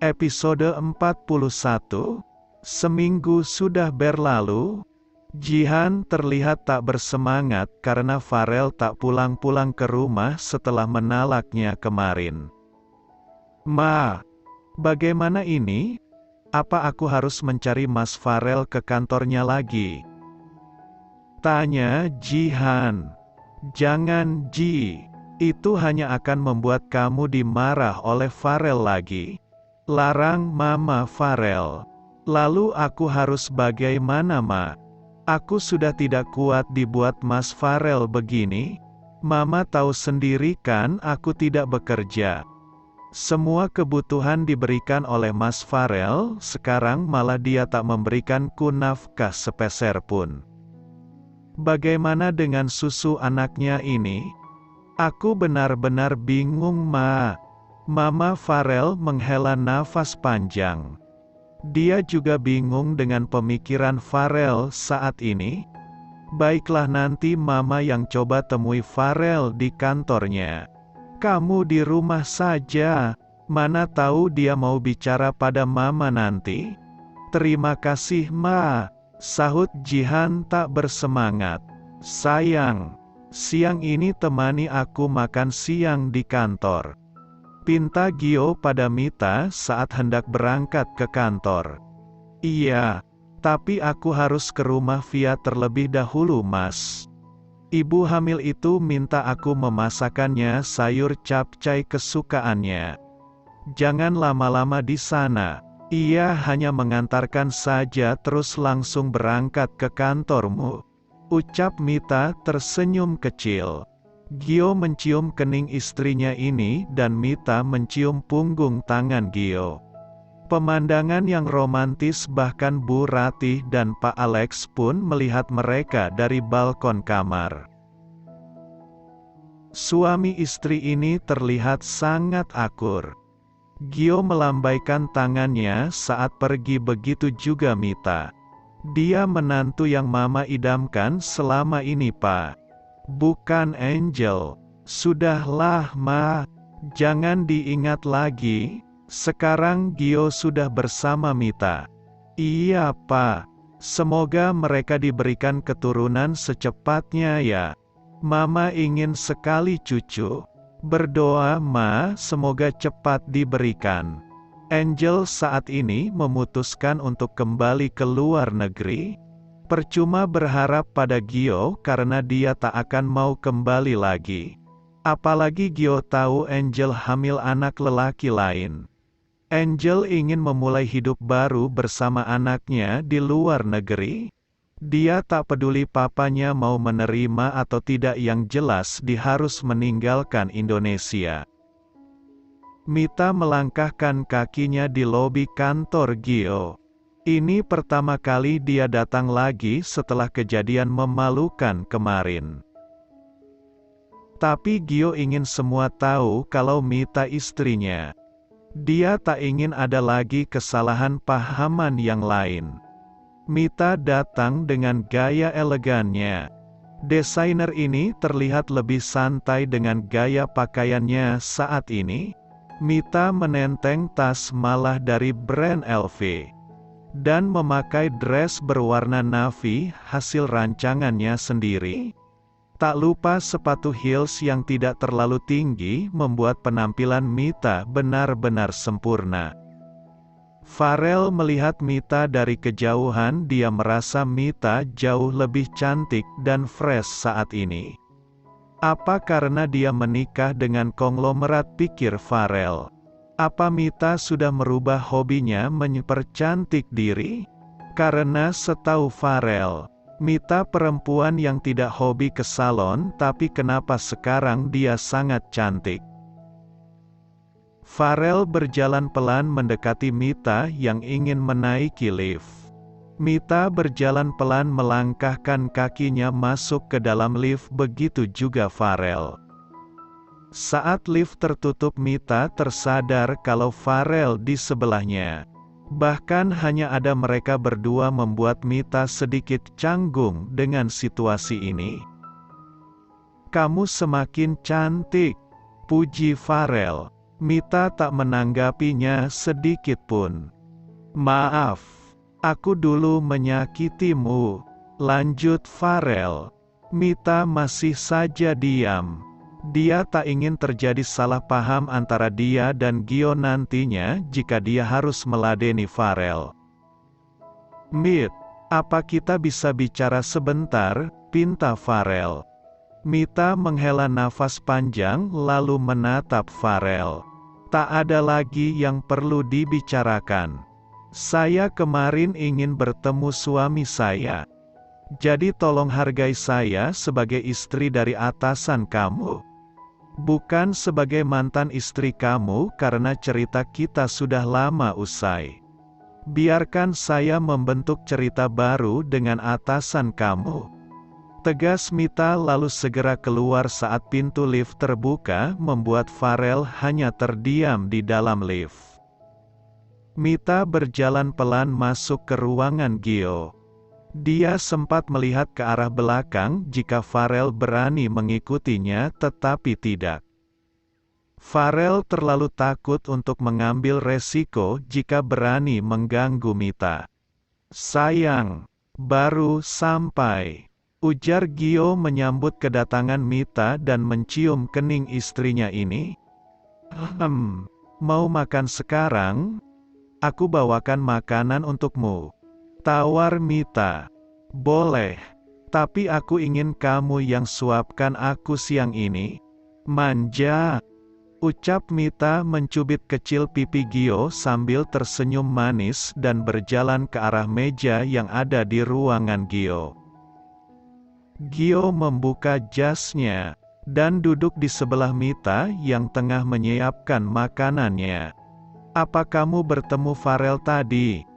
Episode 41. Seminggu sudah berlalu. Jihan terlihat tak bersemangat karena Farel tak pulang-pulang ke rumah setelah menalaknya kemarin. "Ma, bagaimana ini? Apa aku harus mencari Mas Farel ke kantornya lagi?" tanya Jihan. "Jangan, Ji. Itu hanya akan membuat kamu dimarah oleh Farel lagi. Larang Mama Farel. Lalu aku harus bagaimana, Ma? Aku sudah tidak kuat dibuat Mas Farel begini. Mama tahu sendiri kan aku tidak bekerja. Semua kebutuhan diberikan oleh Mas Farel, sekarang malah dia tak memberikanku nafkah sepeser pun. Bagaimana dengan susu anaknya ini? Aku benar-benar bingung, Ma." Mama Farel menghela nafas panjang. Dia juga bingung dengan pemikiran Farel saat ini. "Baiklah, nanti Mama yang coba temui Farel di kantornya. Kamu di rumah saja. Mana tahu dia mau bicara pada Mama nanti." "Terima kasih, Ma," sahut Jihan tak bersemangat. "Sayang, siang ini temani aku makan siang di kantor," pinta Gio pada Mita saat hendak berangkat ke kantor. "Iya, tapi aku harus ke rumah Via terlebih dahulu, Mas. Ibu hamil itu minta aku memasakkannya sayur capcay kesukaannya. Jangan lama-lama di sana. Ia hanya mengantarkan saja terus langsung berangkat ke kantormu," ucap Mita tersenyum kecil. Gio mencium kening istrinya ini dan Mita mencium punggung tangan Gio. Pemandangan yang romantis, bahkan Bu Ratih dan Pak Alex pun melihat mereka dari balkon kamar. Suami istri ini terlihat sangat akur. Gio melambaikan tangannya saat pergi, begitu juga Mita. "Dia menantu yang Mama idamkan selama ini, Pak. Bukan Angel." "Sudahlah, Ma. Jangan diingat lagi. Sekarang Gio sudah bersama Mita." "Iya, Pak. Semoga mereka diberikan keturunan secepatnya ya. Mama ingin sekali cucu. Berdoa, Ma, semoga cepat diberikan." Angel saat ini memutuskan untuk kembali ke luar negeri. Percuma berharap pada Gio karena dia tak akan mau kembali lagi. Apalagi Gio tahu Angel hamil anak lelaki lain. Angel ingin memulai hidup baru bersama anaknya di luar negeri. Dia tak peduli papanya mau menerima atau tidak, yang jelas dia harus meninggalkan Indonesia. Mita melangkahkan kakinya di lobi kantor Gio. Ini pertama kali dia datang lagi setelah kejadian memalukan kemarin. Tapi Gio ingin semua tahu kalau Mita istrinya. Dia tak ingin ada lagi kesalahan pahaman yang lain. Mita datang dengan gaya elegannya. Desainer ini terlihat lebih santai dengan gaya pakaiannya saat ini. Mita menenteng tas malah dari brand LV. Dan memakai dress berwarna navy hasil rancangannya sendiri. Tak lupa sepatu heels yang tidak terlalu tinggi membuat penampilan Mita benar-benar sempurna. Farel melihat Mita dari kejauhan. Dia merasa Mita jauh lebih cantik dan fresh saat ini. Apa karena dia menikah dengan konglomerat, pikir Farel. Apa Mita sudah merubah hobinya mempercantik diri? Karena setahu Farel, Mita perempuan yang tidak hobi ke salon, tapi kenapa sekarang dia sangat cantik? Farel berjalan pelan mendekati Mita yang ingin menaiki lift. Mita berjalan pelan melangkahkan kakinya masuk ke dalam lift, begitu juga Farel. Saat lift tertutup, Mita tersadar kalau Farel di sebelahnya. Bahkan hanya ada mereka berdua membuat Mita sedikit canggung dengan situasi ini. "Kamu semakin cantik," puji Farel. Mita tak menanggapinya sedikit pun. Maaf, aku dulu menyakitimu, lanjut Farel. Mita masih saja diam. Dia tak ingin terjadi salah paham antara dia dan Gio nantinya jika dia harus meladeni Farel. Mit, apa kita bisa bicara sebentar? Pinta Farel. Mita menghela nafas panjang lalu menatap Farel. Tak ada lagi yang perlu dibicarakan. Saya kemarin ingin bertemu suami saya. Jadi tolong hargai saya sebagai istri dari atasan kamu. Bukan sebagai mantan istri kamu karena cerita kita sudah lama usai. Biarkan saya membentuk cerita baru dengan atasan kamu. Tegas Mita lalu segera keluar saat pintu lift terbuka membuat Farel hanya terdiam di dalam lift. Mita berjalan pelan masuk ke ruangan Gio. Dia sempat melihat ke arah belakang jika Farel berani mengikutinya tetapi tidak. Farel terlalu takut untuk mengambil resiko jika berani mengganggu Mita. Sayang, baru sampai. Ujar Gio menyambut kedatangan Mita dan mencium kening istrinya ini. Mau makan sekarang? Aku bawakan makanan untukmu. Tawar Mita. Boleh. Tapi aku ingin kamu yang suapkan aku siang ini. Manja. Ucap Mita mencubit kecil pipi Gio sambil tersenyum manis dan berjalan ke arah meja yang ada di ruangan Gio. Gio membuka jasnya dan duduk di sebelah Mita yang tengah menyiapkan makanannya. Apa kamu bertemu Farel tadi?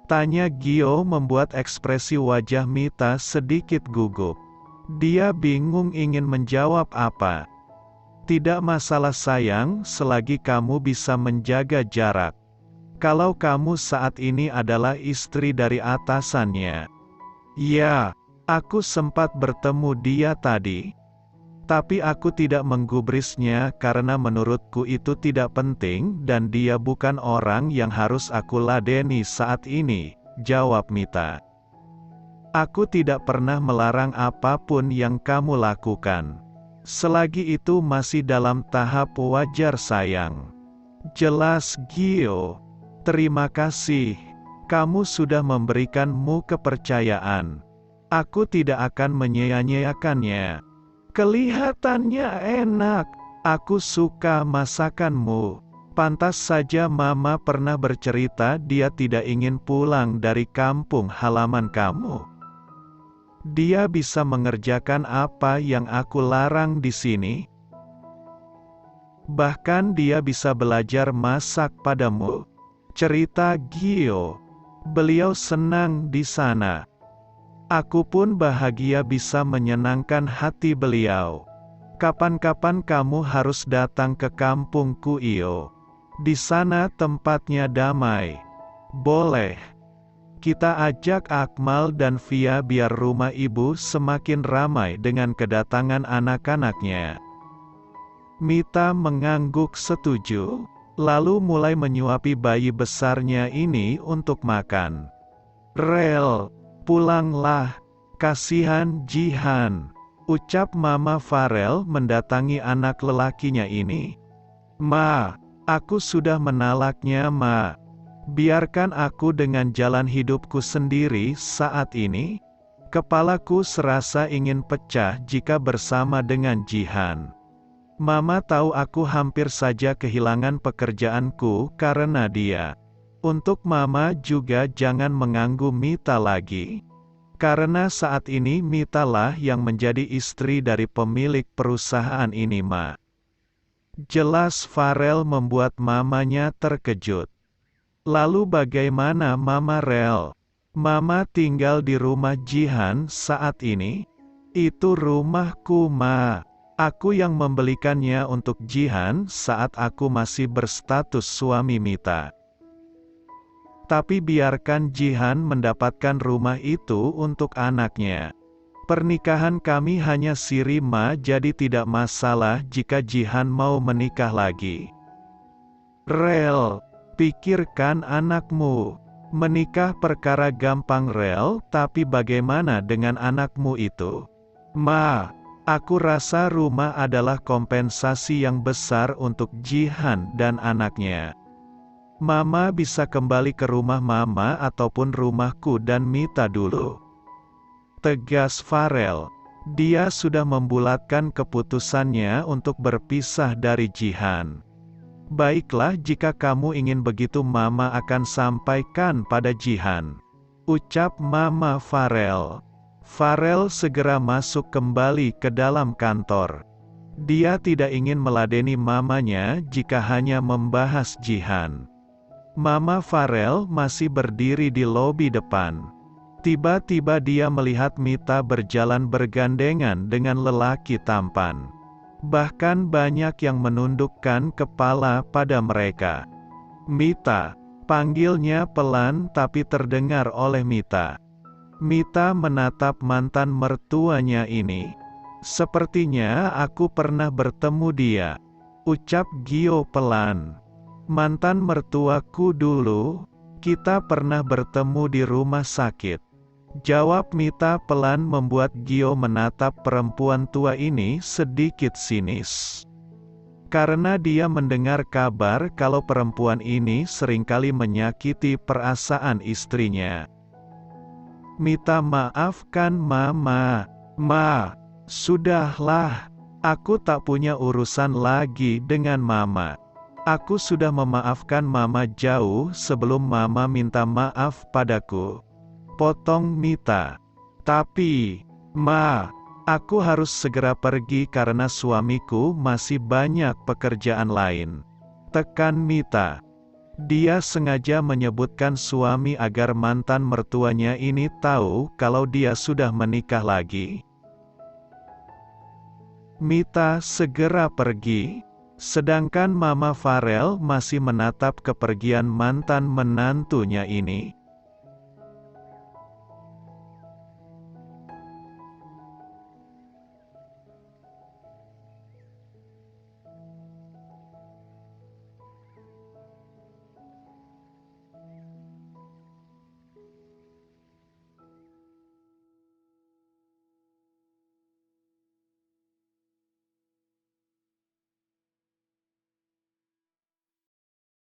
Tanya Gio membuat ekspresi wajah Mita sedikit gugup. Dia bingung ingin menjawab apa. Tidak masalah sayang, selagi kamu bisa menjaga jarak. Kalau kamu saat ini adalah istri dari atasannya. Ya, aku sempat bertemu dia tadi. Tapi aku tidak menggubrisnya karena menurutku itu tidak penting dan dia bukan orang yang harus aku ladeni saat ini, jawab Mita. Aku tidak pernah melarang apapun yang kamu lakukan. Selagi itu masih dalam tahap wajar sayang. Jelas Gio. Terima kasih. Kamu sudah memberikanmu kepercayaan. Aku tidak akan menyia-nyiakannya. Kelihatannya enak. Aku suka masakanmu. Pantas saja Mama pernah bercerita dia tidak ingin pulang dari kampung halaman kamu. Dia bisa mengerjakan apa yang aku larang di sini. Bahkan dia bisa belajar masak padamu. Cerita Gio. Beliau senang di sana. Aku pun bahagia bisa menyenangkan hati beliau. Kapan-kapan kamu harus datang ke kampungku Iyo. Di sana tempatnya damai. Boleh. Kita ajak Akmal dan Via biar rumah ibu semakin ramai dengan kedatangan anak-anaknya. Mita mengangguk setuju, lalu mulai menyuapi bayi besarnya ini untuk makan. Rel. Pulanglah, kasihan Jihan, ucap Mama Farel mendatangi anak lelakinya ini. Ma, aku sudah menalaknya Ma. Biarkan aku dengan jalan hidupku sendiri saat ini. Kepalaku serasa ingin pecah jika bersama dengan Jihan. Mama tahu aku hampir saja kehilangan pekerjaanku karena dia. Untuk Mama juga jangan mengganggu Mita lagi. Karena saat ini Mita lah yang menjadi istri dari pemilik perusahaan ini Ma. Jelas Farel membuat mamanya terkejut. Lalu bagaimana Mama Rel? Mama tinggal di rumah Jihan saat ini? Itu rumahku Ma. Aku yang membelikannya untuk Jihan saat aku masih berstatus suami Mita. Tapi biarkan Jihan mendapatkan rumah itu untuk anaknya. Pernikahan kami hanya siri Ma, jadi tidak masalah jika Jihan mau menikah lagi. Rel, pikirkan anakmu. Menikah perkara gampang Rel, tapi bagaimana dengan anakmu itu? Ma, aku rasa rumah adalah kompensasi yang besar untuk Jihan dan anaknya. Mama bisa kembali ke rumah Mama ataupun rumahku dan Mita dulu. Tegas Farel. Dia sudah membulatkan keputusannya untuk berpisah dari Jihan. Baiklah, jika kamu ingin begitu Mama akan sampaikan pada Jihan, ucap Mama Farel. Farel segera masuk kembali ke dalam kantor. Dia tidak ingin meladeni mamanya jika hanya membahas Jihan. Mama Farel masih berdiri di lobi depan. Tiba-tiba dia melihat Mita berjalan bergandengan dengan lelaki tampan. Bahkan banyak yang menundukkan kepala pada mereka. Mita, panggilnya pelan tapi terdengar oleh Mita. Mita menatap mantan mertuanya ini. Sepertinya aku pernah bertemu dia, ucap Gio pelan. Mantan mertuaku dulu, kita pernah bertemu di rumah sakit. Jawab Mita pelan membuat Gio menatap perempuan tua ini sedikit sinis. Karena dia mendengar kabar kalau perempuan ini seringkali menyakiti perasaan istrinya. Mita, maafkan Mama. Ma, sudahlah. Aku tak punya urusan lagi dengan Mama. Aku sudah memaafkan Mama jauh sebelum Mama minta maaf padaku. Potong Mita. Tapi, Ma, aku harus segera pergi karena suamiku masih banyak pekerjaan lain. Tekan Mita. Dia sengaja menyebutkan suami agar mantan mertuanya ini tahu kalau dia sudah menikah lagi. Mita segera pergi, sedangkan Mama Farel masih menatap kepergian mantan menantunya ini.